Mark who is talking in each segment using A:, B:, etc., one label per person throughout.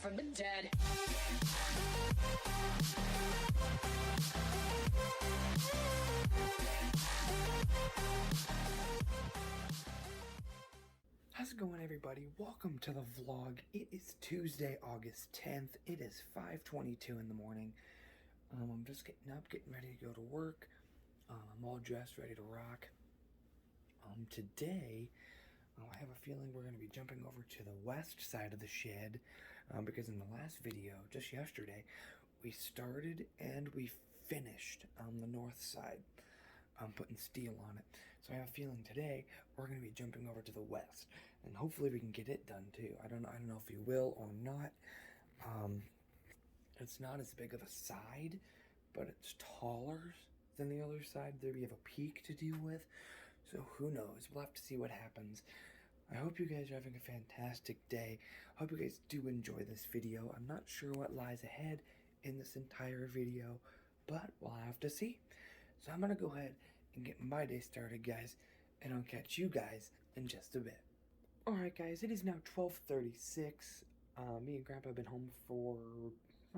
A: from the dead.
B: How's it going, everybody? Welcome to the vlog. It is Tuesday, August 10th. It is 5:22 in the morning. I'm just getting up, getting ready to go to work. I'm all dressed, ready to rock. Today, I have a feeling we're going to be jumping over to the west side of the shed because in the last video, just yesterday, we started and we finished the north side. Putting steel on it. So I have a feeling today we're going to be jumping over to the west, and hopefully we can get it done too. I don't know if we will or not. It's not as big of a side, but it's taller than the other side. There we have a peak to deal with, so who knows? We'll have to see what happens. I hope you guys are having a fantastic day. I hope you guys do enjoy this video. I'm not sure what lies ahead in this entire video, but we'll have to see. So I'm going to go ahead and get my day started, guys, and I'll catch you guys in just a bit. Alright, guys, it is now 12:36. Me and Grandpa have been home for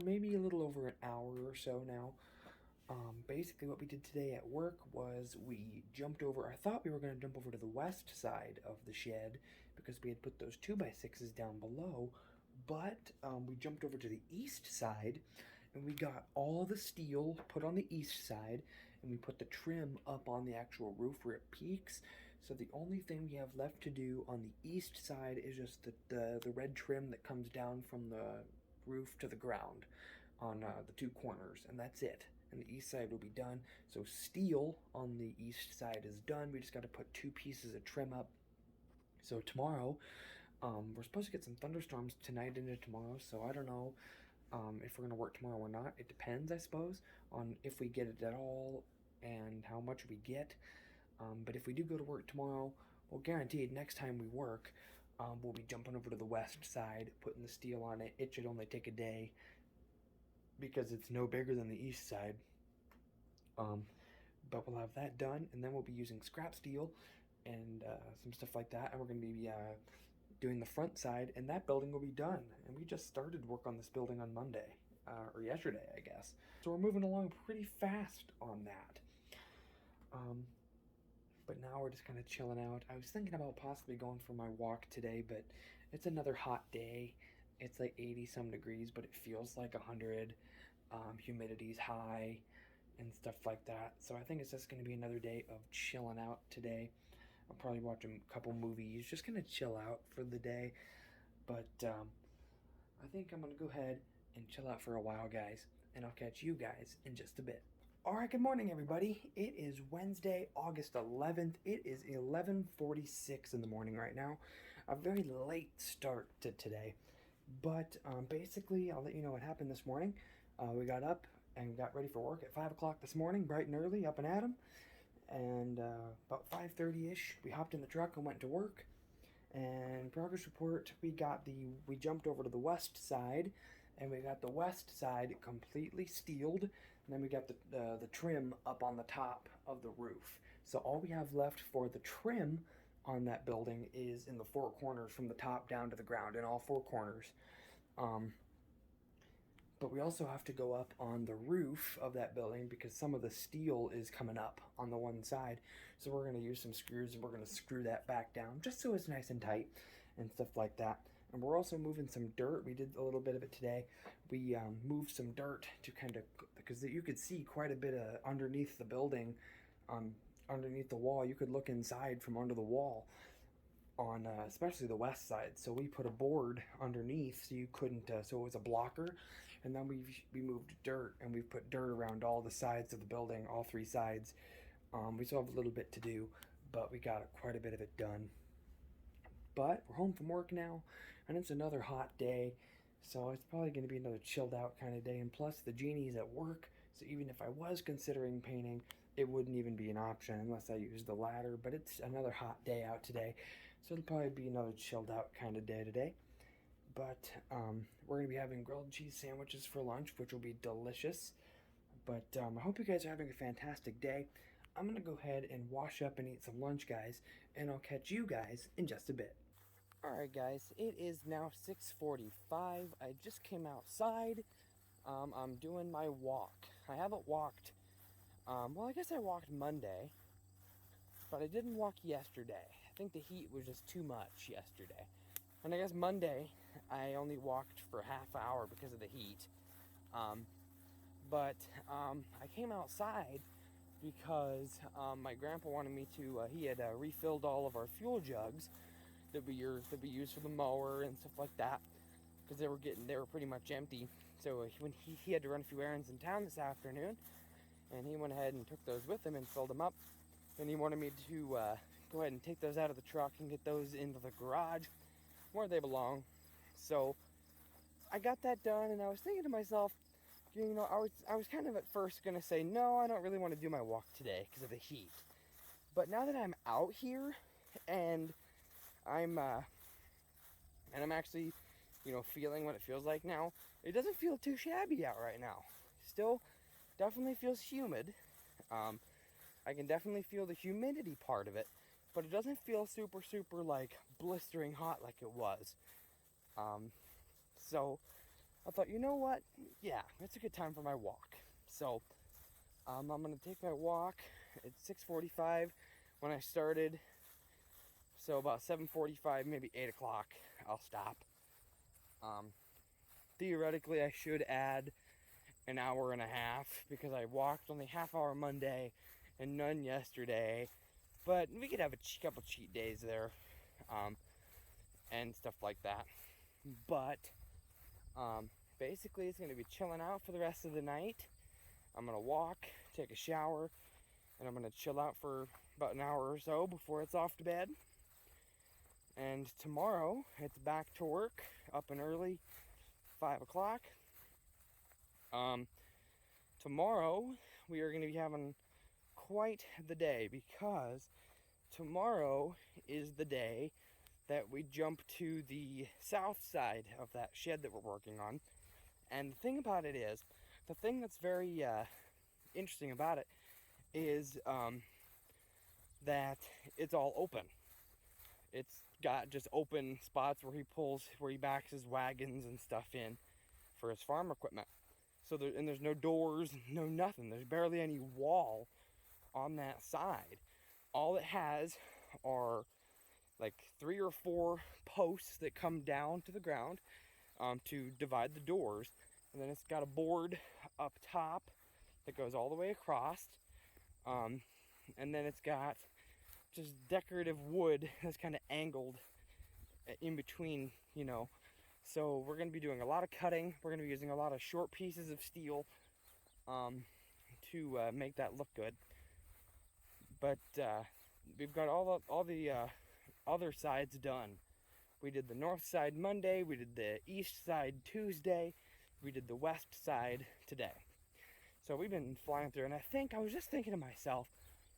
B: maybe a little over an hour or so now. Basically what we did today at work was we jumped over. I thought we were going to jump over to the west side of the shed because we had put those 2x6s down below, but we jumped over to the east side and we got all the steel put on the east side and we put the trim up on the actual roof where it peaks. So the only thing we have left to do on the east side is just the red trim that comes down from the roof to the ground on the two corners, and that's it. And the east side will be done. So steel on the east side is done. We just got to put 2 pieces of trim up. So tomorrow, we're supposed to get some thunderstorms tonight into tomorrow, so I don't know if we're going to work tomorrow or not. It depends, I suppose, on if we get it at all and how much we get. But if we do go to work tomorrow, well, guaranteed, next time we work, we'll be jumping over to the west side, putting the steel on it. It should only take a day because it's no bigger than the east side. But we'll have that done, and then we'll be using scrap steel and some stuff like that, and we're going to be doing the front side, and that building will be done. And we just started work on this building on Monday, or yesterday, I guess. So we're moving along pretty fast on that. But now we're just kind of chilling out. I was thinking about possibly going for my walk today, but it's another hot day. It's like 80-some degrees, but it feels like 100. Humidity's high and stuff like that. So I think it's just going to be another day of chilling out today. I'll probably watch a couple movies, just going to chill out for the day. But I think I'm going to go ahead and chill out for a while, guys, and I'll catch you guys in just a bit. Alright, good morning, everybody. It is Wednesday, August 11th. It is 11:46 in the morning right now. A very late start to today. But basically, I'll let you know what happened this morning. We got up and got ready for work at 5 o'clock this morning, bright and early, up and at 'em. And about 5:30ish, we hopped in the truck and went to work. And progress report, we jumped over to the west side, and we got the west side completely steeled, and then we got the trim up on the top of the roof. So all we have left for the trim on that building is in the 4 corners from the top down to the ground, in all 4 corners. But we also have to go up on the roof of that building because some of the steel is coming up on the one side. So we're going to use some screws and we're going to screw that back down just so it's nice and tight and stuff like that. And we're also moving some dirt. We did a little bit of it today. We moved some dirt to kind of, because you could see quite a bit of underneath the building, underneath the wall. You could look inside from under the wall on especially the west side. So we put a board underneath so you couldn't, so it was a blocker. And then we moved dirt, and we've put dirt around all the sides of the building, all 3 sides. We still have a little bit to do, but we got quite a bit of it done. But we're home from work now, and it's another hot day, so it's probably going to be another chilled out kind of day. And plus the genie's at work, so even if I was considering painting, it wouldn't even be an option unless I used the ladder. But it's another hot day out today, so it'll probably be another chilled out kind of day today. But we're going to be having grilled cheese sandwiches for lunch, which will be delicious. But I hope you guys are having a fantastic day. I'm going to go ahead and wash up and eat some lunch, guys, and I'll catch you guys in just a bit. Alright guys, it is now 6:45. I just came outside. I'm doing my walk. I haven't walked, well I guess I walked Monday, but I didn't walk yesterday. I think the heat was just too much yesterday. And I guess Monday, I only walked for half an hour because of the heat. But I came outside because my grandpa wanted me to, he had refilled all of our fuel jugs that we use for the mower and stuff like that, because they were pretty much empty. So when he had to run a few errands in town this afternoon, and he went ahead and took those with him and filled them up. And he wanted me to go ahead and take those out of the truck and get those into the garage where they belong. So I got that done, and I was thinking to myself, you know, I was kind of at first gonna say no, I don't really want to do my walk today because of the heat. But now that I'm out here and I'm actually, you know, feeling what it feels like now, it doesn't feel too shabby out right now. Still, definitely feels humid. I can definitely feel the humidity part of it, but it doesn't feel super like blistering hot like it was. So I thought, you know what? Yeah, it's a good time for my walk. So I'm gonna take my walk. It's 6:45 when I started. So about 7:45, maybe 8 o'clock, I'll stop. Theoretically, I should add an hour and a half because I walked only half hour Monday and none yesterday. But we could have a couple cheat days there, and stuff like that. But basically, it's going to be chilling out for the rest of the night. I'm going to walk, take a shower, and I'm going to chill out for about an hour or so before it's off to bed. And tomorrow, it's back to work, up and early, 5 o'clock. Tomorrow, we are going to be having quite the day, because tomorrow is the day that we jump to the south side of that shed that we're working on. And the thing about it is, the thing that's very interesting about it is that it's all open. It's got just open spots where he backs his wagons and stuff in for his farm equipment. So there's no doors, no nothing. There's barely any wall on that side. All it has are like 3 or 4 posts that come down to the ground to divide the doors. And then it's got a board up top that goes all the way across. And then it's got just decorative wood that's kind of angled in between, you know. So we're going to be doing a lot of cutting. We're going to be using a lot of short pieces of steel to make that look good. But we've got all the other sides done. We did the north side Monday, we did the east side Tuesday, we did the west side today. So we've been flying through, and I was just thinking to myself,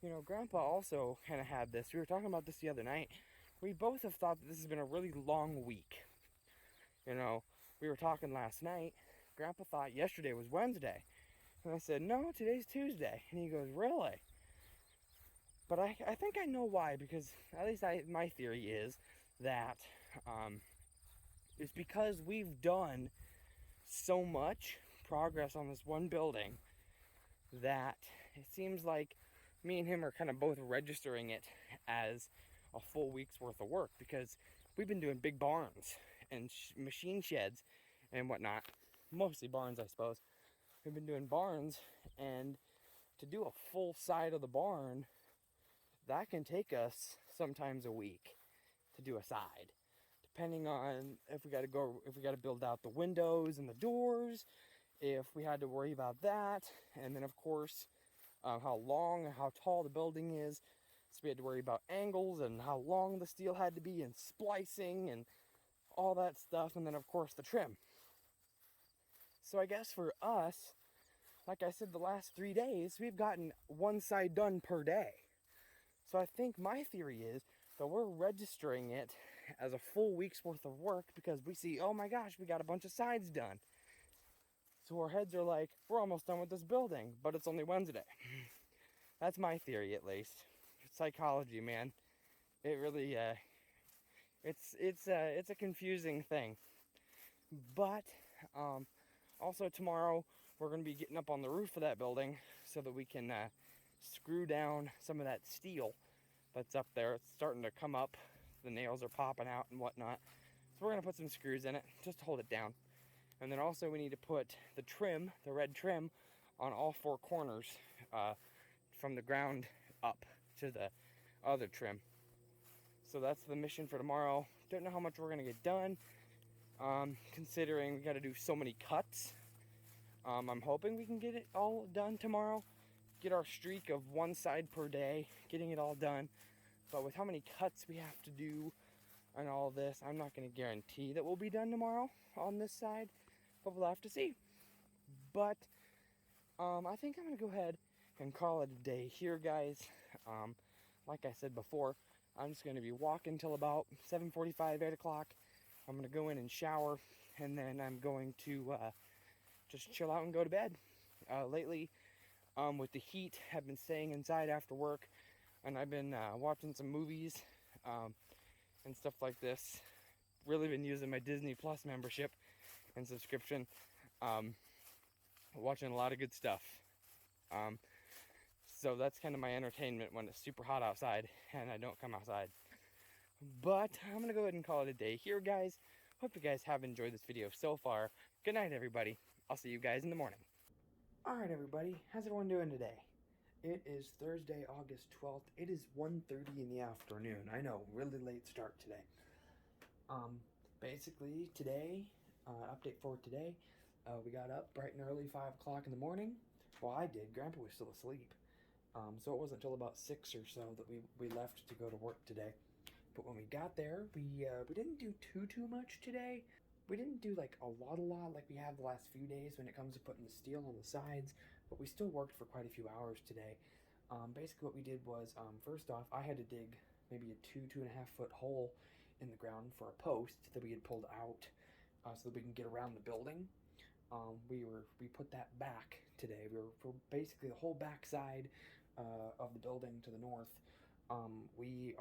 B: you know, Grandpa also kind of had this. We were talking about this the other night. We both have thought that this has been a really long week. You know, we were talking last night. Grandpa thought yesterday was Wednesday. And I said, no, today's Tuesday. And he goes, really? But I think I know why, because at least my theory is that it's because we've done so much progress on this one building that it seems like me and him are kind of both registering it as a full week's worth of work, because we've been doing big barns and machine sheds and whatnot. Mostly barns, I suppose. We've been doing barns, and to do a full side of the barn, that can take us sometimes a week to do a side, depending on if we got to build out the windows and the doors, if we had to worry about that, and then of course how long and how tall the building is. So we had to worry about angles and how long the steel had to be, and splicing and all that stuff, and then of course the trim. So I guess for us, like I said, the last 3 days, we've gotten one side done per day. So I think my theory is that we're registering it as a full week's worth of work because we see, oh my gosh, we got a bunch of sides done. So our heads are like, we're almost done with this building, but it's only Wednesday. That's my theory, at least. Psychology, man. It
A: It's a confusing thing. But also tomorrow we're going to be getting up on the roof of that building so that we can screw down some of that steel that's up there. It's starting to come up. The nails are popping out and whatnot. So we're going to put some screws in it just to hold it down. And then also we need to put the trim, the red trim, on all four corners from the ground up to the other trim. So that's the mission for tomorrow. Don't know how much we're going to get done, considering we got to do so many cuts. I'm hoping we can get it all done tomorrow. Get our streak of one side per day, getting it all done. But with how many cuts we have to do and all this, I'm not going to guarantee that we'll be done tomorrow on this side. But we'll have to see. But I think I'm going to go ahead and call it a day here, guys. Like I said before, I'm just going to be walking till about 7:45, 8 o'clock. I'm going to go in and shower, and then I'm going to just chill out and go to bed. Lately, with the heat, I've been staying inside after work, and I've been watching some movies and stuff like this. Really been using my Disney Plus membership and subscription. Watching a lot of good stuff. So that's kind of my entertainment when it's super hot outside and I don't come outside. But I'm going to go ahead and call it a day here, guys. Hope you guys have enjoyed this video so far. Good night, everybody. I'll see you guys in the morning.
B: Alright, everybody. How's everyone doing today? It is Thursday, August 12th. It is 1:30 in the afternoon. I know, really late start today. Basically, today, update for today, we got up bright and early, 5 o'clock in the morning. Well, I did. Grandpa was still asleep. So it wasn't until about 6 or so that we left to go to work today. But when we got there, we didn't do too much today. We didn't do like a lot like we have the last few days when it comes to putting the steel on the sides, but we still worked for quite a few hours today. Basically what we did was, first off, I had to dig maybe a 2.5 foot hole in the ground for a post that we had pulled out so that we can get around the building. We put that back today. We were for basically the whole back side of the building to the north. We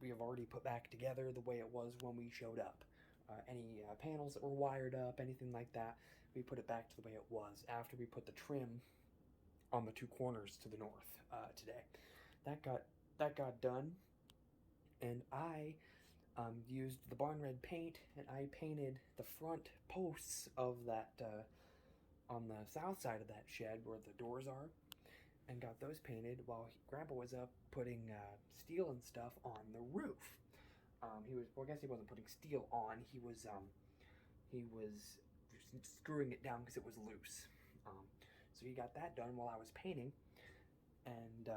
B: have already put back together the way it was when we showed up. Any panels that were wired up, anything like that, we put it back to the way it was after we put the trim on the two corners to the north today. That got done, and I used the barn red paint, and I painted the front posts of that on the south side of that shed where the doors are, and got those painted while Grandpa was up putting steel and stuff on the roof. I guess he wasn't putting steel on. He was screwing it down because it was loose. So he got that done while I was painting, and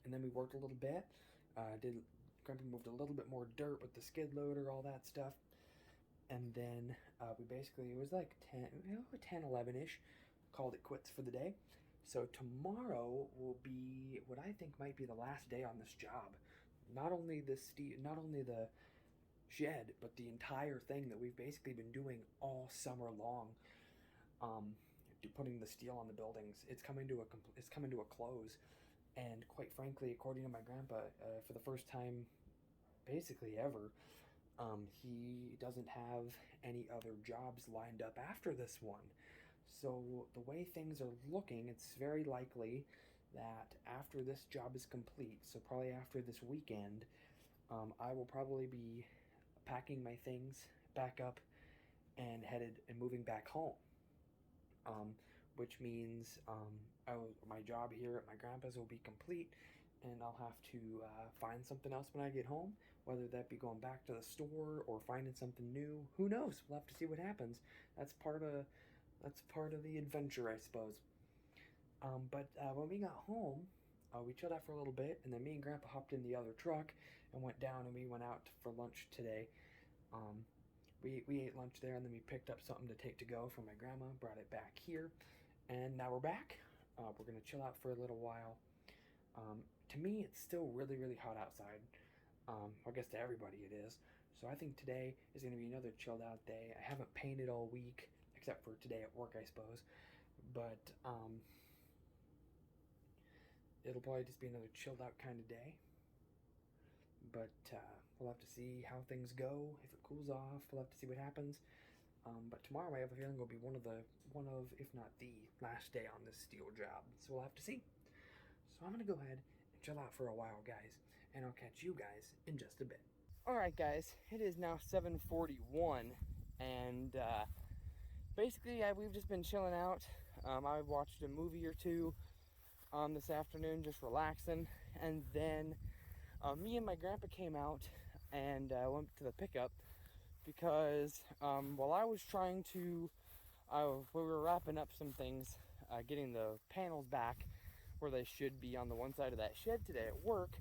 B: then we worked a little bit. Grandpa moved a little bit more dirt with the skid loader, all that stuff, and then we basically, it was like 10, 11-ish, called it quits for the day. So tomorrow will be what I think might be the last day on this job. Not only the shed, but the entire thing that we've basically been doing all summer long. Putting the steel on the buildings. It's coming to a close, and quite frankly, according to my grandpa, for the first time, basically ever, he doesn't have any other jobs lined up after this one. So the way things are looking, it's very likely that after this job is complete, so probably after this weekend, I will probably be packing my things back up and moving back home. Which means my job here at my grandpa's will be complete, and I'll have to find something else when I get home, whether that be going back to the store or finding something new. Who knows? We'll have to see what happens. That's part of the adventure, I suppose. But when we got home, we chilled out for a little bit, and then me and Grandpa hopped in the other truck and went down, and we went out for lunch today. We ate lunch there, and then we picked up something to take to go from my grandma, brought it back here, and now we're back. We're going to chill out for a little while. To me, it's still really, really hot outside. I guess to everybody it is. So I think today is going to be another chilled out day. I haven't painted all week, except for today at work, I suppose. But it'll probably just be another chilled out kind of day. But We'll have to see how things go. If it cools off, we'll have to see what happens. But tomorrow I have a feeling will be one of, if not the last day on this steel job. So we'll have to see. So I'm gonna go ahead and chill out for a while, guys, and I'll catch you guys in just a bit.
A: Alright guys, it is now 7:41, and basically we've just been chilling out. I watched a movie or two this afternoon, just relaxing, and then me and my grandpa came out and went to the pickup because while I was trying to, we were wrapping up some things, getting the panels back where they should be on the one side of that shed today at work.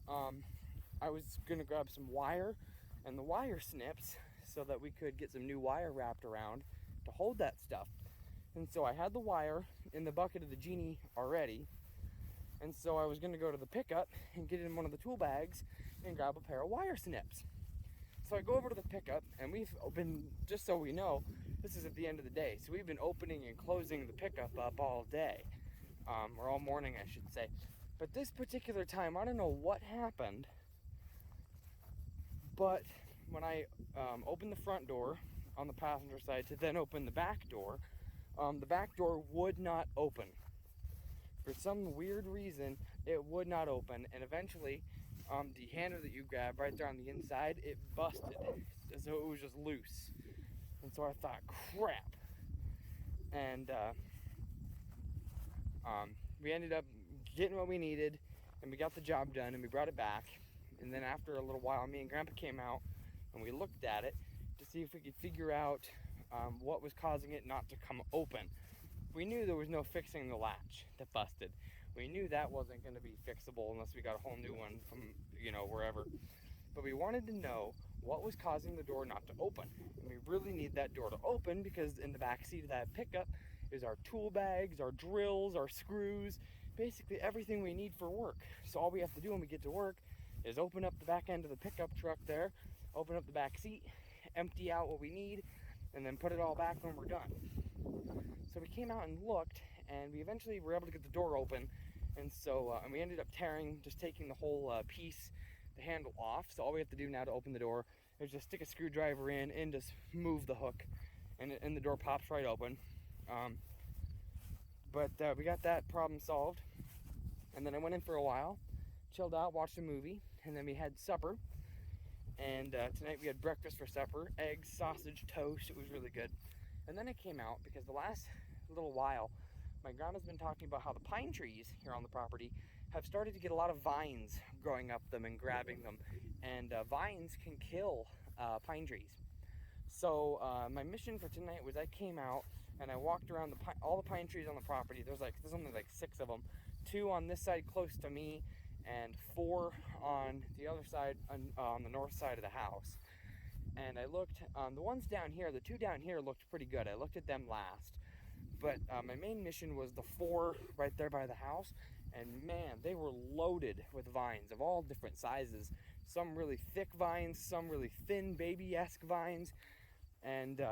A: I was gonna grab some wire and the wire snips so that we could get some new wire wrapped around to hold that stuff. And so I had the wire in the bucket of the Genie already, and so I was gonna go to the pickup and get in one of the tool bags and grab a pair of wire snips. So I go over to the pickup, and we've been, just so we know, this is at the end of the day, so we've been opening and closing the pickup up all day, or all morning I should say. But this particular time, I don't know what happened, but when I opened the front door on the passenger side to then open the back door would not open. For some weird reason, it would not open, and eventually the handle that you grab right there on the inside, it busted, so it was just loose. And so I thought, crap. And we ended up getting what we needed, and we got the job done, and we brought it back. And then after a little while, me and Grandpa came out, and we looked at it to see if we could figure out what was causing it not to come open. We knew there was no fixing the latch that busted. We knew that wasn't going to be fixable unless we got a whole new one from, wherever. But we wanted to know what was causing the door not to open. And we really need that door to open because in the back seat of that pickup is our tool bags, our drills, our screws, basically everything we need for work. So all we have to do when we get to work is open up the back end of the pickup truck there, open up the back seat, empty out what we need, and then put it all back when we're done. So we came out and looked, and we eventually were able to get the door open. And so, and we ended up taking the whole piece, the handle off. So all we have to do now to open the door is just stick a screwdriver in and just move the hook, and the door pops right open. But we got that problem solved. And then I went in for a while, chilled out, watched a movie, and then we had supper. And tonight we had breakfast for supper, eggs, sausage, toast. It was really good. And then I came out because the last little while, my grandma's been talking about how the pine trees here on the property have started to get a lot of vines growing up them and grabbing them. And vines can kill pine trees. So my mission for tonight was I came out and I walked around all the pine trees on the property. There's only like 6 of them. 2 on this side close to me, and 4 on the other side, on the north side of the house. And I looked, the ones down here, the 2 down here looked pretty good. I looked at them last. But my main mission was the 4 right there by the house. And man, they were loaded with vines of all different sizes. Some really thick vines, some really thin baby-esque vines. And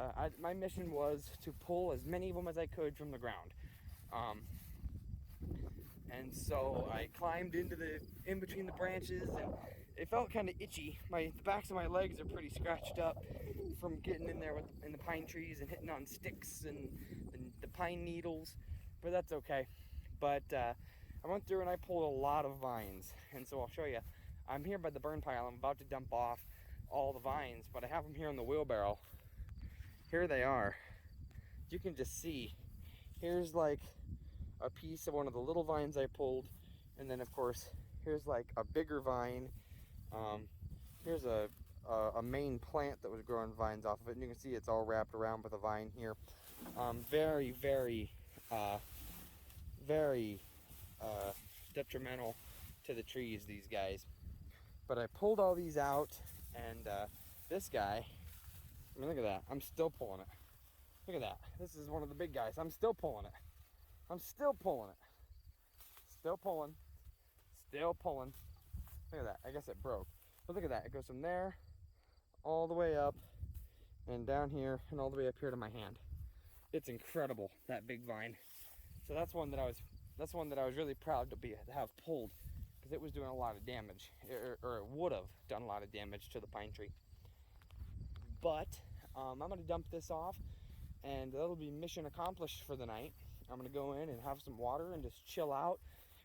A: my mission was to pull as many of them as I could from the ground. And so I climbed in between the branches, and it felt kind of itchy. The backs of my legs are pretty scratched up from getting in there in the pine trees and hitting on sticks and the pine needles, but that's okay. But I went through and I pulled a lot of vines, and so I'll show you. I'm here by the burn pile. I'm about to dump off all the vines, but I have them here in the wheelbarrow. Here they are. You can just see. Here's like a piece of one of the little vines I pulled, and then of course here's like a bigger vine. Here's a main plant that was growing vines off of it, and you can see it's all wrapped around with a vine here. Very, very, very detrimental to the trees, these guys. But I pulled all these out, and this guy, I mean, look at that. I'm still pulling it. Look at that. This is one of the big guys. I'm still pulling it. I'm still pulling it. Still pulling. Still pulling. Look at that. I guess it broke. But look at that. It goes from there all the way up and down here and all the way up here to my hand. It's incredible, that big vine. So that's one that I was really proud to have pulled. because it was doing a lot of damage, or it would have done a lot of damage to the pine tree. But I'm going to dump this off, and that'll be mission accomplished for the night. I'm going to go in and have some water and just chill out.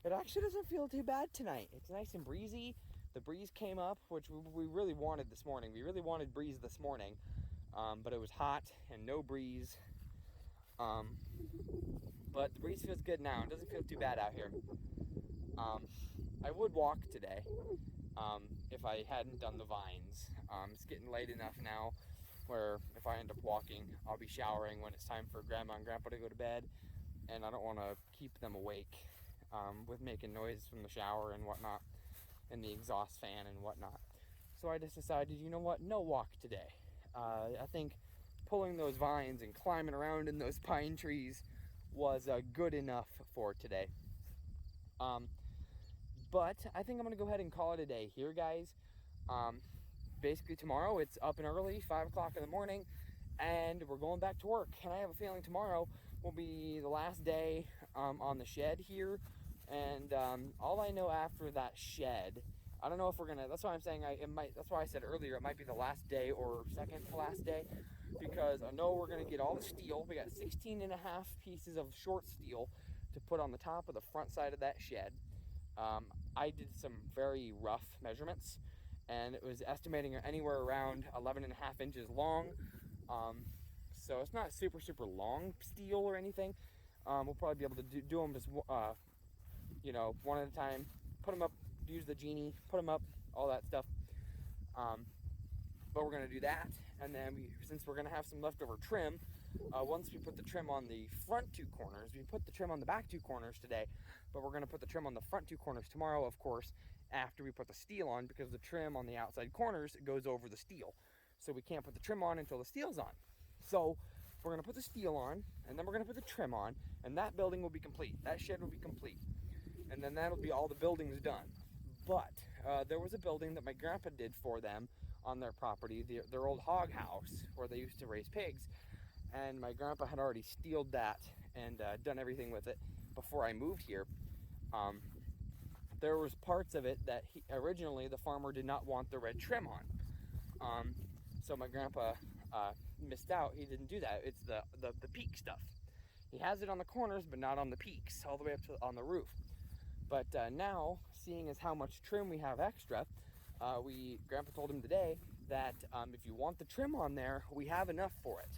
A: It actually doesn't feel too bad tonight. It's nice and breezy. The breeze came up, which we really wanted this morning. We really wanted breeze this morning, but it was hot and no breeze. But the breeze feels good now. It doesn't feel too bad out here. I would walk today if I hadn't done the vines. It's getting late enough now where if I end up walking, I'll be showering when it's time for Grandma and Grandpa to go to bed, and I don't want to keep them awake with making noise from the shower and whatnot, and the exhaust fan and whatnot. So I just decided, you know what, no walk today. I think pulling those vines and climbing around in those pine trees was good enough for today. But I think I'm going to go ahead and call it a day here, guys. Basically tomorrow it's up and early, 5 o'clock in the morning, and we're going back to work. And I have a feeling tomorrow will be the last day on the shed here. And all I know after that shed, I don't know if we're gonna, that's why I'm saying that's why I said earlier it might be the last day or second to last day, because I know we're gonna get all the steel. We got 16 and a half pieces of short steel to put on the top of the front side of that shed. I did some very rough measurements, and it was estimating anywhere around 11 and a half inches long. So it's not super long steel or anything. We'll probably be able to do them just you know, one at a time, put them up, use the genie, put them up, all that stuff. But we're going to do that, and then since we're going to have some leftover trim, once we put the trim on the front two corners, we put the trim on the back two corners today, but we're going to put the trim on the front two corners tomorrow, of course, after we put the steel on, because the trim on the outside corners goes over the steel. So we can't put the trim on until the steel's on. So we're going to put the steel on, and then we're going to put the trim on, and that building will be complete. That shed will be complete. And then that'll be all the buildings done. But there was a building that my grandpa did for them on their property, their old hog house where they used to raise pigs, and my grandpa had already steeled that and done everything with it before I moved here. There was parts of it that originally the farmer did not want the red trim on, so my grandpa missed out. He didn't do that. It's the peak stuff. He has it on the corners but not on the peaks, all the way up to on the roof. But now, seeing as how much trim we have extra, Grandpa told him today that if you want the trim on there, we have enough for it.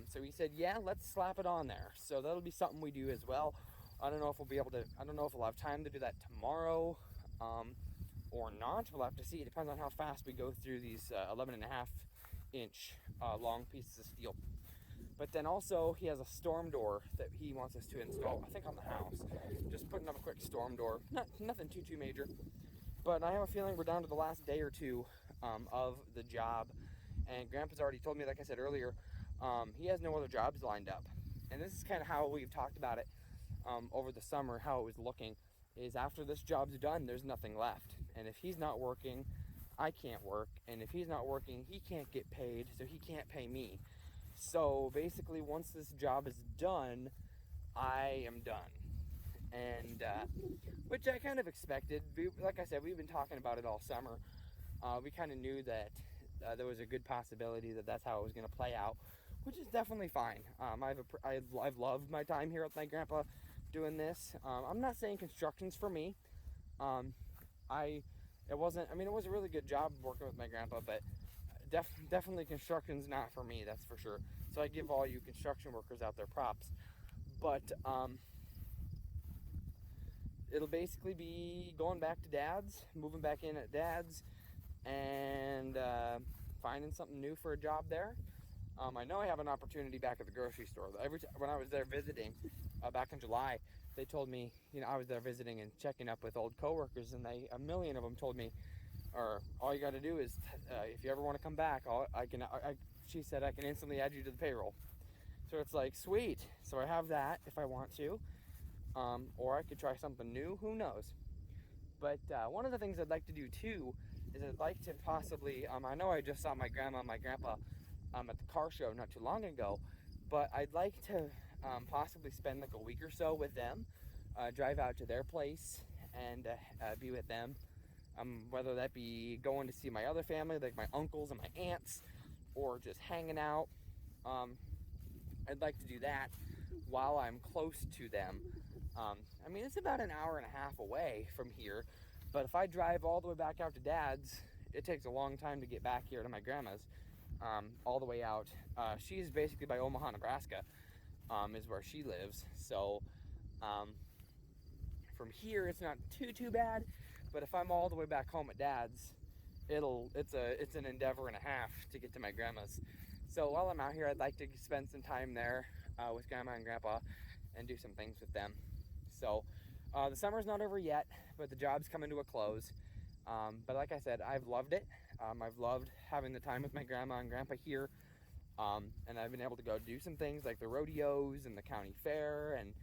A: So he said, yeah, let's slap it on there. So that'll be something we do as well. I don't know if we'll be able to, I don't know if we'll have time to do that tomorrow or not. We'll have to see. It depends on how fast we go through these 11.5 inch long pieces of steel. But then also he has a storm door that he wants us to install, I think on the house. Just putting up a quick storm door. Nothing too major. But I have a feeling we're down to the last day or two of the job. And Grandpa's already told me, like I said earlier, he has no other jobs lined up. And this is kind of how we've talked about it over the summer, how it was looking, is after this job's done, there's nothing left. And if he's not working, I can't work. And if he's not working, he can't get paid, so he can't pay me. So basically, once this job is done, I am done. And which I kind of expected. Like I said, we've been talking about it all summer. We kind of knew that there was a good possibility that that's how it was going to play out, which is definitely fine. I've loved my time here with my grandpa doing this. I'm not saying construction's for me. It was a really good job working with my grandpa, but definitely construction's not for me, that's for sure. So I give all you construction workers out there props. But it'll basically be going back to Dad's, moving back in at Dad's, and finding something new for a job there. I know I have an opportunity back at the grocery store. When I was there visiting back in July, they told me, I was there visiting and checking up with old coworkers, and a million of them told me, or all you got to do is, if you ever want to come back, she said I can instantly add you to the payroll. So it's like, sweet. So I have that if I want to, or I could try something new. Who knows? But one of the things I'd like to do too is I'd like to possibly, I know I just saw my grandma and my grandpa at the car show not too long ago, but I'd like to possibly spend like a week or so with them, drive out to their place and be with them. Whether that be going to see my other family, like my uncles and my aunts, or just hanging out. I'd like to do that while I'm close to them. I mean, it's about an hour and a half away from here, but if I drive all the way back out to Dad's, it takes a long time to get back here to my grandma's, all the way out. She's basically by Omaha, Nebraska, is where she lives. So from here, it's not too bad. But if I'm all the way back home at Dad's, it's an endeavor and a half to get to my grandma's. So while I'm out here, I'd like to spend some time there with Grandma and Grandpa and do some things with them. So the summer's not over yet, but the job's coming to a close. But like I said, I've loved it. I've loved having the time with my Grandma and Grandpa here. And I've been able to go do some things like the rodeos and the county fair and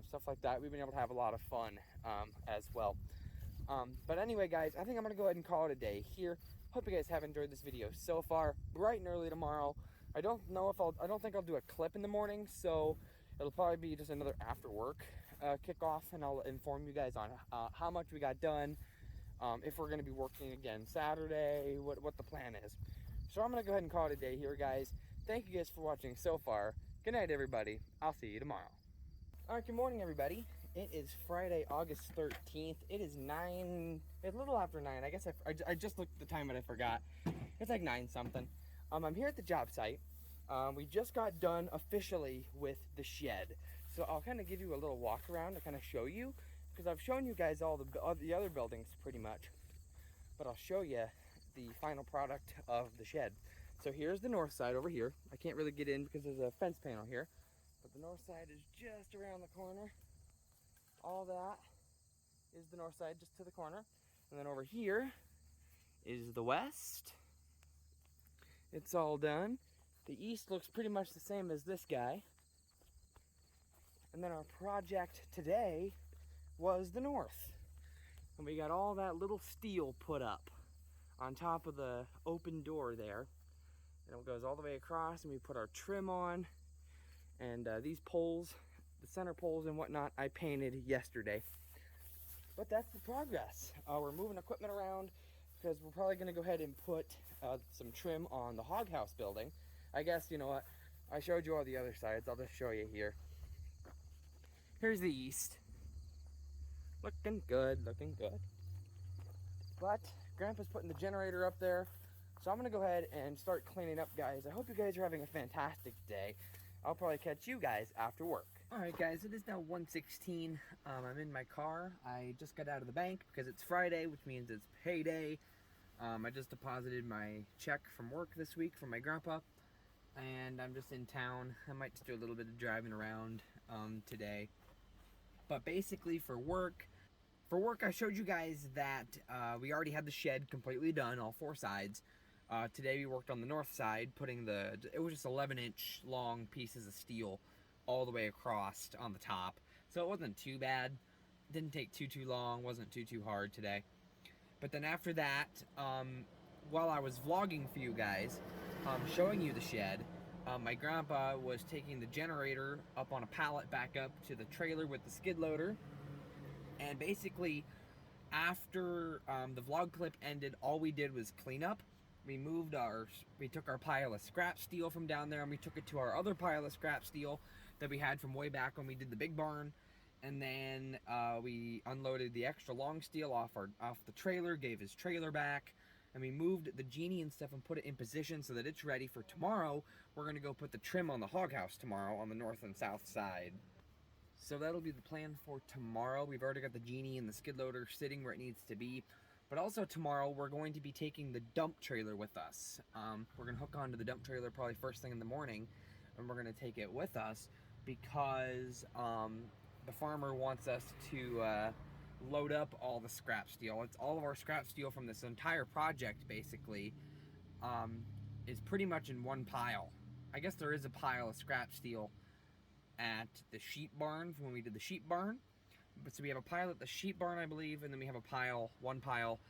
A: stuff like that. We've been able to have a lot of fun as well. But anyway, guys, I think I'm going to go ahead and call it a day here. Hope you guys have enjoyed this video so far. Bright and early tomorrow. I don't think I'll do a clip in the morning, so it'll probably be just another after work kickoff, and I'll inform you guys on how much we got done, if we're going to be working again Saturday, what the plan is. So I'm going to go ahead and call it a day here, guys. Thank you guys for watching so far. Good night, everybody. I'll see you tomorrow. All right, good morning, everybody. It is Friday, August 13th. It is a little after 9. I guess I just looked at the time, but I forgot. It's like 9 something. I'm here at the job site. We just got done officially with the shed. So I'll kind of give you a little walk around to kind of show you, because I've shown you guys all the other buildings pretty much. But I'll show you the final product of the shed. So here's the north side over here. I can't really get in because there's a fence panel here. But the north side is just around the corner. All that is the north side, just to the corner. And then over here is the west. It's all done. The east looks pretty much the same as this guy. And then our project today was the north. And we got all that little steel put up on top of the open door there. And it goes all the way across, and we put our trim on. And these poles, the center poles and whatnot, I painted yesterday. But that's the progress. We're moving equipment around because we're probably going to go ahead and put some trim on the hog house building. I guess, you know what, I showed you all the other sides. I'll just show you here. Here's the east. Looking good, looking good. But Grandpa's putting the generator up there. So I'm going to go ahead and start cleaning up, guys. I hope you guys are having a fantastic day. I'll probably catch you guys after work. Alright guys, it is now 1:16. I'm in my car. I just got out of the bank because it's Friday, which means it's payday. I just deposited my check from work this week from my grandpa. And I'm just in town. I might just do a little bit of driving around today. But basically for work I showed you guys that we already had the shed completely done, all 4 sides. Today we worked on the north side, putting it was just 11-inch long pieces of steel all the way across on the top. So it wasn't too bad. Didn't take too long, wasn't too hard today. But then after that, while I was vlogging for you guys, showing you the shed, my grandpa was taking the generator up on a pallet back up to the trailer with the skid loader. And basically, after the vlog clip ended, all we did was clean up. We took our pile of scrap steel from down there and we took it to our other pile of scrap steel that we had from way back when we did the big barn. And then we unloaded the extra long steel off the trailer, gave his trailer back, and we moved the Genie and stuff and put it in position so that it's ready for tomorrow. We're gonna go put the trim on the hog house tomorrow on the north and south side. So that'll be the plan for tomorrow. We've already got the Genie and the skid loader sitting where it needs to be. But also tomorrow, we're going to be taking the dump trailer with us. We're going to hook onto the dump trailer probably first thing in the morning, and we're going to take it with us because the farmer wants us to load up all the scrap steel. It's all of our scrap steel from this entire project, basically, is pretty much in one pile. I guess there is a pile of scrap steel at the sheep barn from when we did the sheep barn. But so we have a pile at the sheep barn, I believe, and then we have one pile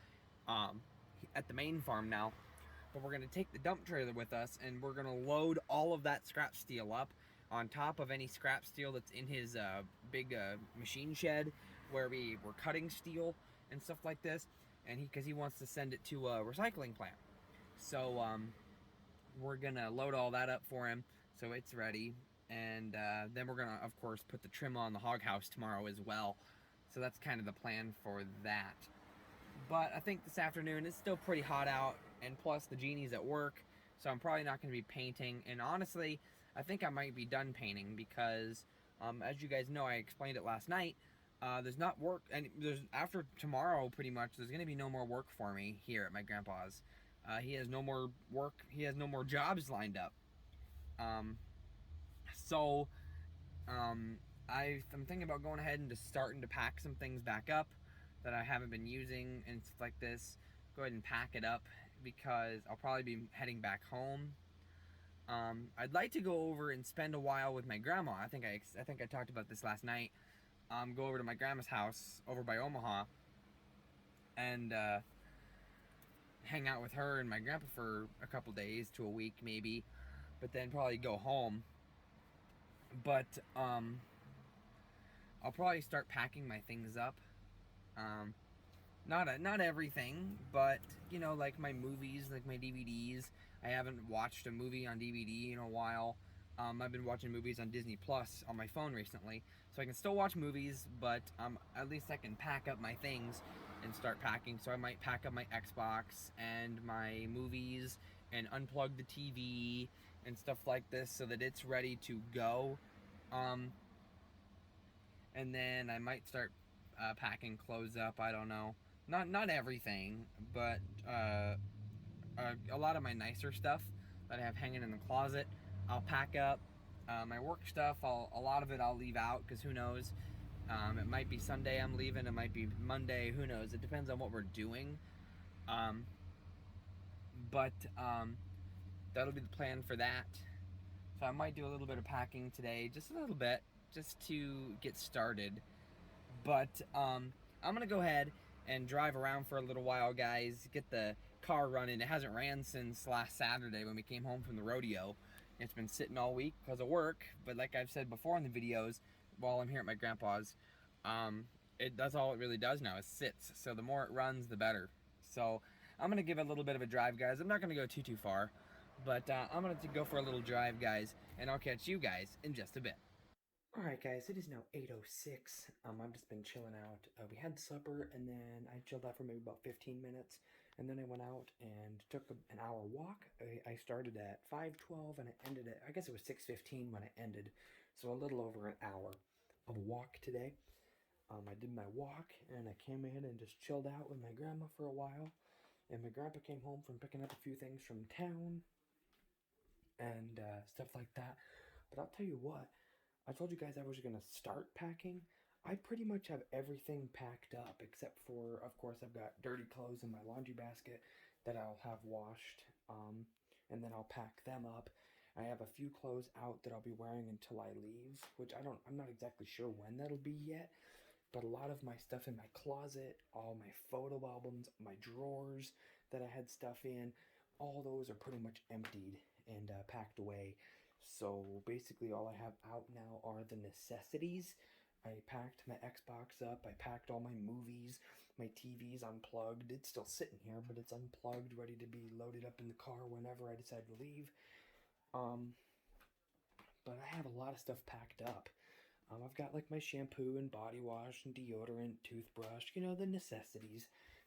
A: at the main farm now. But we're going to take the dump trailer with us, and we're going to load all of that scrap steel up on top of any scrap steel that's in his big machine shed.
C: where we were cutting steel and stuff like this, and because he wants to send it to a recycling plant. So we're gonna load all that up for him, so it's ready, and then we're gonna, of course, put the trim on the hog house tomorrow as well. So that's kind of the plan for that. But I think this afternoon it's still pretty hot out, and plus the genie's at work, so I'm probably not going to be painting. And honestly, I think I might be done painting because, as you guys know, I explained it last night. There's not work, and there's after tomorrow pretty much. There's going to be no more work for me here at my grandpa's. He has no more work. He has no more jobs lined up. Um, so I'm thinking about going ahead and just starting to pack some things back up that I haven't been using and stuff like this. Go ahead and pack it up because I'll probably be heading back home. I'd like to go over and spend a while with my grandma. I think I talked about this last night. Go over to my grandma's house over by Omaha and hang out with her and my grandpa for a couple days to a week maybe, but then probably go home. But I'll probably start packing my things up. Not everything, but you know, like my movies, like my DVDs. I haven't watched a movie on DVD in a while. I've been watching movies on Disney Plus on my phone recently, so I can still watch movies, but at least I can pack up my things and start packing. So I might pack up my Xbox and my movies and unplug the TV and stuff like this so that it's ready to go. And then I might start packing clothes up. I don't know, not everything, but a lot of my nicer stuff that I have hanging in the closet, I'll pack up. My work stuff, a lot of it I'll leave out because who knows. It might be Sunday I'm leaving. It might be Monday. Who knows? It depends on what we're doing. But that'll be the plan for that. So I might do a little bit of packing today, just a little bit, just to get started. But I'm gonna go ahead and drive around for a little while, guys. Get the car running. It hasn't ran since last Saturday when we came home from the rodeo. It's been sitting all week because of work. But like I've said before in the videos, while I'm here at my grandpa's, that's all it really does now is sits. So the more it runs, the better. So I'm gonna give it a little bit of a drive, guys. I'm not gonna go too far, but I'm gonna go for a little drive, guys, and I'll catch you guys in just a bit.
B: Alright guys, it is now 8:06. I've just been chilling out. We had supper and then I chilled out for maybe about 15 minutes. And then I went out and took an hour walk. I started at 5:12 and I ended at, I guess it was 6:15 when I ended. So a little over an hour of a walk today. I did my walk and I came in and just chilled out with my grandma for a while. And my grandpa came home from picking up a few things from town and stuff like that. But I'll tell you what, I told you guys I was going to start packing. I pretty much have everything packed up except for, of course, I've got dirty clothes in my laundry basket that I'll have washed, and then I'll pack them up. I have a few clothes out that I'll be wearing until I leave, which I'm not exactly sure when that'll be yet, but a lot of my stuff in my closet, all my photo albums, my drawers that I had stuff in, all those are pretty much emptied and packed away. So basically all I have out now are the necessities. I packed my Xbox up, I packed all my movies, my TV's unplugged. It's still sitting here, but it's unplugged, ready to be loaded up in the car whenever I decide to leave. But I have a lot of stuff packed up. I've got like my shampoo and body wash and deodorant, toothbrush, you know, the necessities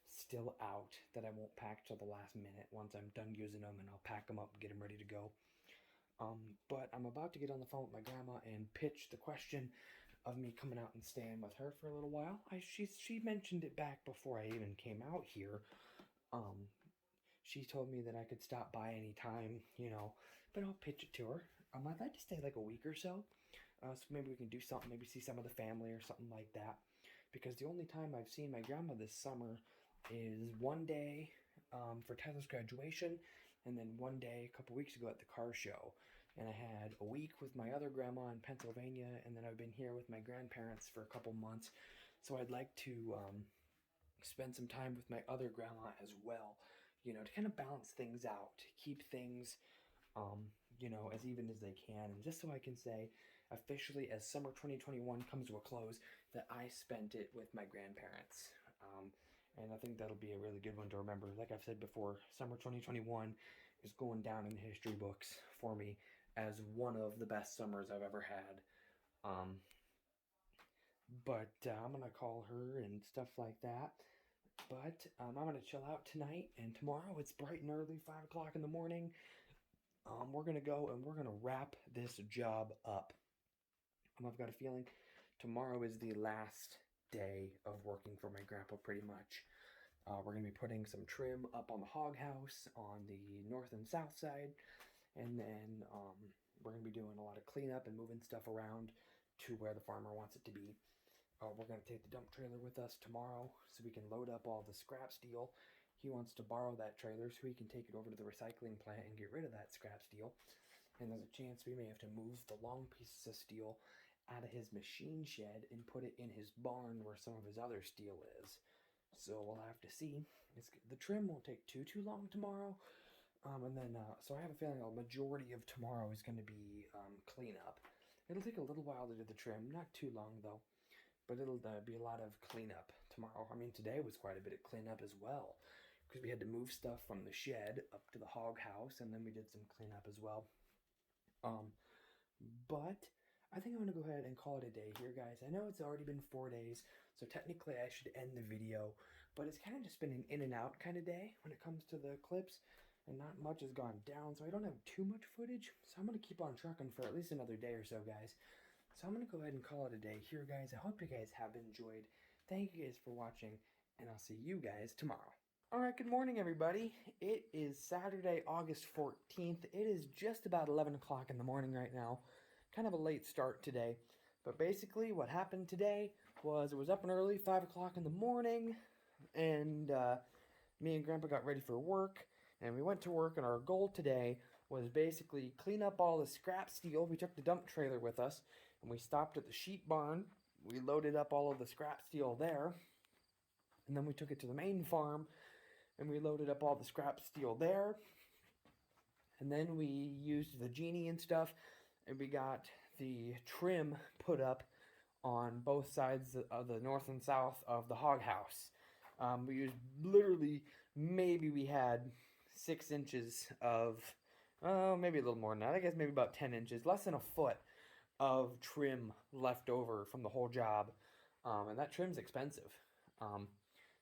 B: still out that I won't pack till the last minute once I'm done using them, and I'll pack them up and get them ready to go. But I'm about to get on the phone with my grandma and pitch the question of me coming out and staying with her for a little while. She mentioned it back before I even came out here. She told me that I could stop by anytime, you know, but I'll pitch it to her. I'd like to stay like a week or so. So maybe we can do something, maybe see some of the family or something like that. Because the only time I've seen my grandma this summer is one day for Tyler's graduation, and then one day a couple weeks ago at the car show. And I had a week with my other grandma in Pennsylvania, and then I've been here with my grandparents for a couple months. So I'd like to spend some time with my other grandma as well, you know, to kind of balance things out, to keep things, you know, as even as they can. And just so I can say, officially, as summer 2021 comes to a close, that I spent it with my grandparents. And I think that'll be a really good one to remember. Like I've said before, summer 2021 is going down in the history books for me as one of the best summers I've ever had. But I'm going to call her and stuff like that. But I'm going to chill out tonight, and tomorrow it's bright and early, 5 o'clock in the morning. We're going to go and we're going to wrap this job up. I've got a feeling tomorrow is the last day of working for my grandpa, pretty much. We're going to be putting some trim up on the hog house on the north and south side, and then we're going to be doing a lot of cleanup and moving stuff around to where the farmer wants it to be. We're going to take the dump trailer with us tomorrow so we can load up all the scrap steel. He wants to borrow that trailer so he can take it over to the recycling plant and get rid of that scrap steel. And there's a chance we may have to move the long pieces of steel out of his machine shed and put it in his barn where some of his other steel is. So we'll have to see. The trim won't take too long tomorrow. So I have a feeling a majority of tomorrow is going to be cleanup. It'll take a little while to do the trim, not too long though. But it'll be a lot of cleanup tomorrow. I mean, today was quite a bit of cleanup as well, because we had to move stuff from the shed up to the hog house, and then we did some cleanup as well. But I think I'm going to go ahead and call it a day here, guys. I know it's already been 4 days, so technically I should end the video, but it's kind of just been an in and out kind of day when it comes to the clips, and not much has gone down, so I don't have too much footage, so I'm going to keep on trucking for at least another day or so, guys. So I'm going to go ahead and call it a day here, guys. I hope you guys have enjoyed. Thank you guys for watching, and I'll see you guys tomorrow. Alright, good morning, everybody. It is Saturday, August 14th. It is just about 11 o'clock in the morning right now. Kind of a late start today. But basically, what happened today was it was up and early, 5 o'clock in the morning, and me and Grandpa got ready for work, and we went to work, and our goal today was basically clean up all the scrap steel. We took the dump trailer with us, and we stopped at the sheep barn. We loaded up all of the scrap steel there, and then we took it to the main farm, and we loaded up all the scrap steel there, and then we used the genie and stuff, and we got the trim put up on both sides of the north and south of the hog house. We used literally, maybe we had 6 inches of, maybe a little more than that, I guess maybe about 10 inches, less than a foot of trim left over from the whole job, and that trim's expensive.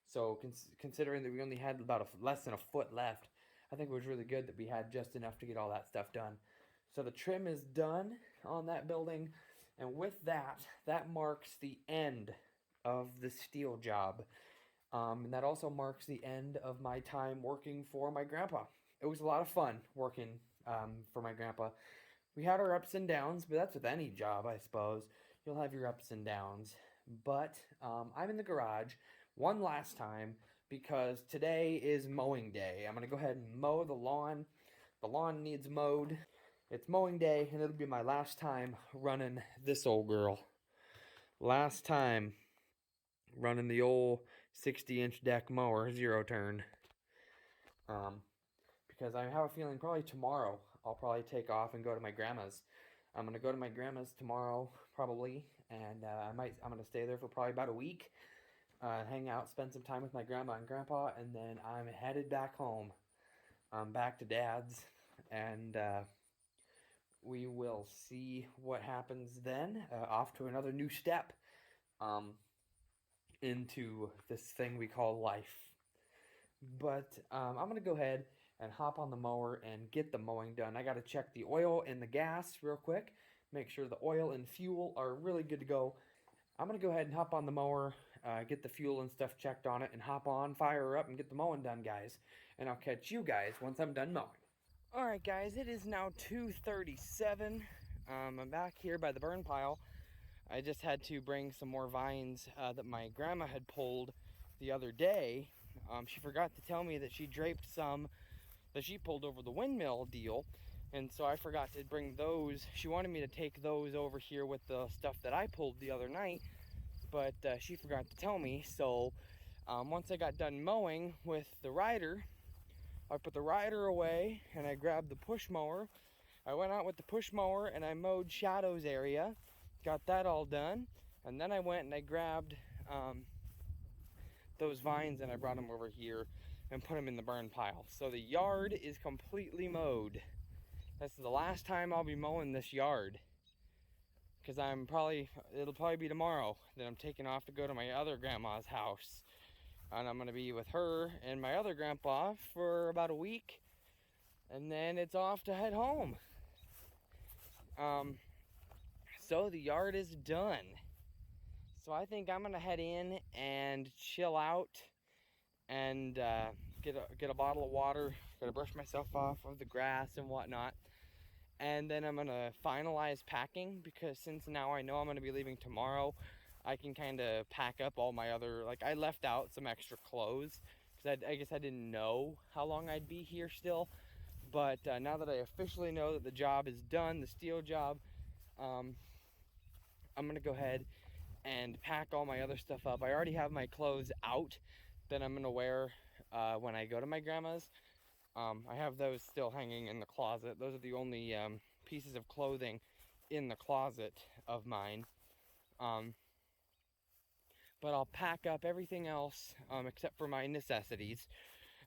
B: So considering that we only had about less than a foot left, I think it was really good that we had just enough to get all that stuff done. So the trim is done on that building, and with that, that marks the end of the steel job. And that also marks the end of my time working for my grandpa. It was a lot of fun working for my grandpa. We had our ups and downs, but that's with any job, I suppose. You'll have your ups and downs. But I'm in the garage one last time because today is mowing day. I'm going to go ahead and mow the lawn. The lawn needs mowed. It's mowing day, and it'll be my last time running this old girl. Last time running the old 60-inch deck mower, zero turn. Because I have a feeling probably tomorrow I'll probably take off and go to my grandma's. I'm going to go to my grandma's tomorrow, probably, and I'm going to stay there for probably about a week, hang out, spend some time with my grandma and grandpa, and then I'm headed back home. Back to Dad's, and we will see what happens then. Off to another new step into this thing we call life. But I'm going to go ahead and hop on the mower and get the mowing done. I got to check the oil and the gas real quick. Make sure the oil and fuel are really good to go. I'm going to go ahead and hop on the mower, get the fuel and stuff checked on it, and hop on, fire her up, and get the mowing done, guys. And I'll catch you guys once I'm done mowing. Alright guys, it is now 2:37. I'm back here by the burn pile. I just had to bring some more vines that my grandma had pulled the other day. She forgot to tell me that she draped some that she pulled over the windmill deal, and so I forgot to bring those. She wanted me to take those over here with the stuff that I pulled the other night, but she forgot to tell me. So once I got done mowing with the rider, I put the rider away and I grabbed the push mower.
A: I went out with the push mower and I mowed Shadow's area, got that all done, and then I went and I grabbed those vines and I brought them over here and put them in the burn pile. So the yard is completely mowed. That's the last time I'll be mowing this yard, because it'll probably be tomorrow that I'm taking off to go to my other grandma's house, and I'm gonna be with her and my other grandpa for about a week, and then it's off to head home. So the yard is done. So I think I'm gonna head in and chill out and get a bottle of water. Gotta brush myself off of the grass and whatnot. And then I'm gonna finalize packing, because since now I know I'm gonna be leaving tomorrow, I can kind of pack up all my other, like, I left out some extra clothes because I guess I didn't know how long I'd be here still. But now that I officially know that the job is done, the steel job, I'm gonna go ahead and pack all my other stuff up. I already have my clothes out that I'm gonna wear when I go to my grandma's. I have those still hanging in the closet. Those are the only pieces of clothing in the closet of mine. But I'll pack up everything else except for my necessities.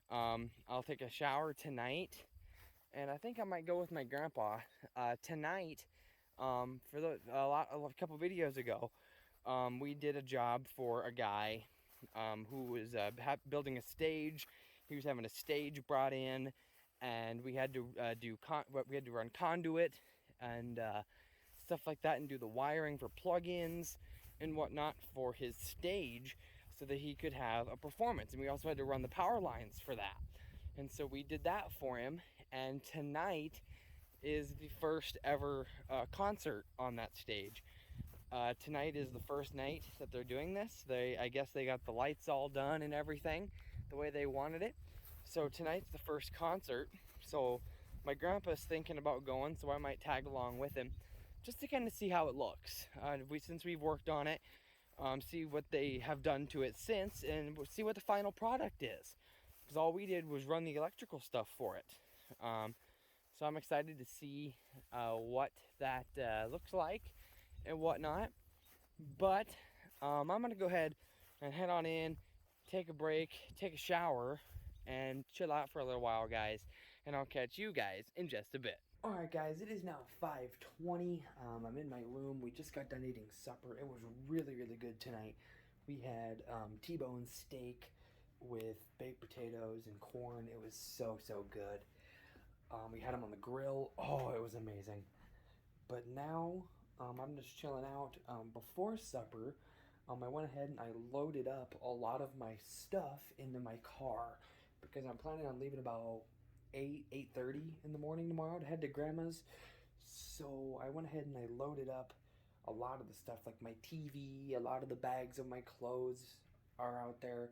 A: I'll take a shower tonight, and I think I might go with my grandpa tonight. A couple videos ago, we did a job for a guy who was building a stage. He was having a stage brought in, and we had to run conduit and stuff like that, and do the wiring for plugins and whatnot for his stage, so that he could have a performance. And we also had to run the power lines for that. And so we did that for him. And tonight is the first ever concert on that stage. Tonight is the first night that they're doing this. I guess they got the lights all done and everything the way they wanted it. So tonight's the first concert. So my grandpa's thinking about going, so I might tag along with him, just to kind of see how it looks. Since we've worked on it, see what they have done to it since, and we'll see what the final product is. Because all we did was run the electrical stuff for it. So I'm excited to see what that looks like and whatnot. But I'm gonna go ahead and head on in, take a break, take a shower, and chill out for a little while, guys. And I'll catch you guys in just a bit.
B: Alright guys, it is now 5:20. I'm in my room. We just got done eating supper. It was really, really good tonight. We had T-bone steak with baked potatoes and corn. It was so, so good. We had them on the grill. Oh, it was amazing. But now, I'm just chilling out. Before supper, I went ahead and I loaded up a lot of my stuff into my car, because I'm planning on leaving about 8:30 in the morning tomorrow to head to grandma's. So I went ahead and I loaded up a lot of the stuff, like my TV, a lot of the bags of my clothes are out there.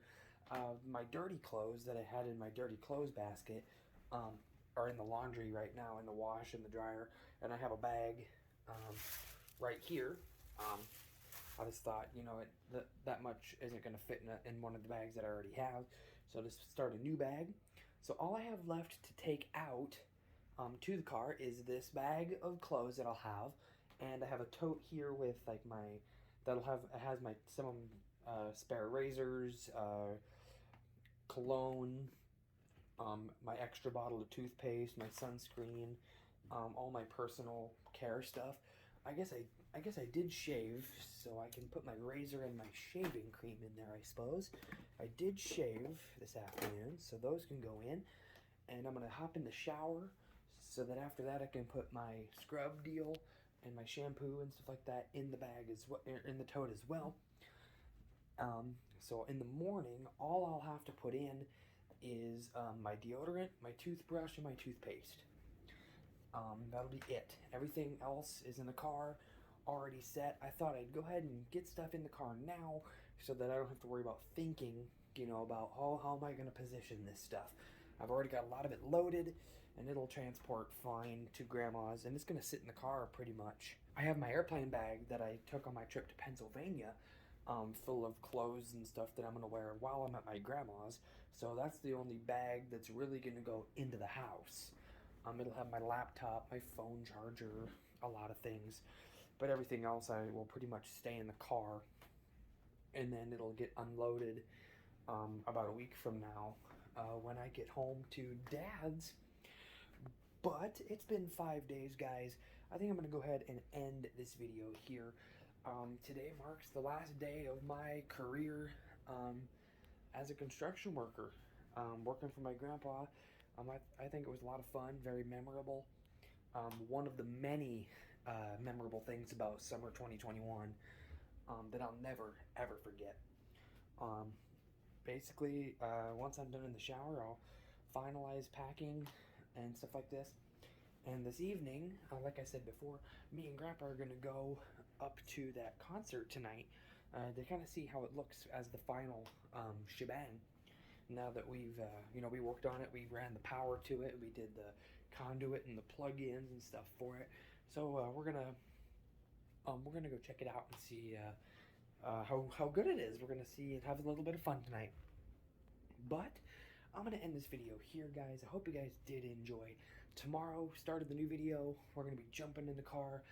B: My dirty clothes that I had in my dirty clothes basket are in the laundry right now, in the wash and the dryer, and I have a bag right here. I just thought, that much isn't going to fit in one of the bags that I already have, so just start a new bag. So all I have left to take out to the car is this bag of clothes that I'll have, and I have a tote here with like it has some spare razors, cologne, my extra bottle of toothpaste, my sunscreen, all my personal care stuff. I guess I did shave, so I can put my razor and my shaving cream in there, I suppose. I did shave this afternoon, so those can go in. And I'm going to hop in the shower, so that after that I can put my scrub deal and my shampoo and stuff like that in the bag as well, in the tote as well. So in the morning, all I'll have to put in is my deodorant, my toothbrush, and my toothpaste. That'll be it. Everything else is in the car, already set. I thought I'd go ahead and get stuff in the car now, so that I don't have to worry about thinking, about how am I going to position this stuff. I've already got a lot of it loaded, and it'll transport fine to grandma's, and it's going to sit in the car pretty much. I have my airplane bag that I took on my trip to Pennsylvania, full of clothes and stuff that I'm going to wear while I'm at my grandma's, so that's the only bag that's really going to go into the house. It'll have my laptop, my phone charger, a lot of things, but everything else I will pretty much stay in the car, and then it'll get unloaded about a week from now when I get home to Dad's. But it's been 5 days, guys. I think I'm going to go ahead and end this video here. Today marks the last day of my career as a construction worker, working for my grandpa. I think it was a lot of fun, very memorable. One of the many memorable things about summer 2021 that I'll never, ever forget. Basically, once I'm done in the shower, I'll finalize packing and stuff like this. And this evening, like I said before, me and Grandpa are going to go up to that concert tonight to kind of see how it looks as the final shebang. Now that we've, we worked on it, we ran the power to it, we did the conduit and the plug-ins and stuff for it. So we're gonna go check it out and see how good it is. We're gonna see and have a little bit of fun tonight. But I'm gonna end this video here, guys. I hope you guys did enjoy. Tomorrow, started the new video. We're gonna be jumping in the car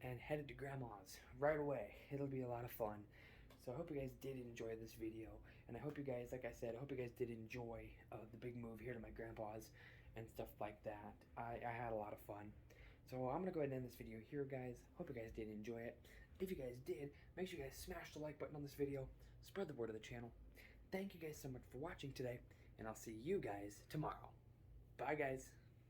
B: and headed to Grandma's right away. It'll be a lot of fun. So I hope you guys did enjoy this video, and I hope you guys, like I said, I hope you guys did enjoy the big move here to my grandpa's and stuff like that. I had a lot of fun. So I'm gonna go ahead and end this video here, guys. Hope you guys did enjoy it. If you guys did, make sure you guys smash the like button on this video, spread the word of the channel. Thank you guys so much for watching today, and I'll see you guys tomorrow. Bye, guys.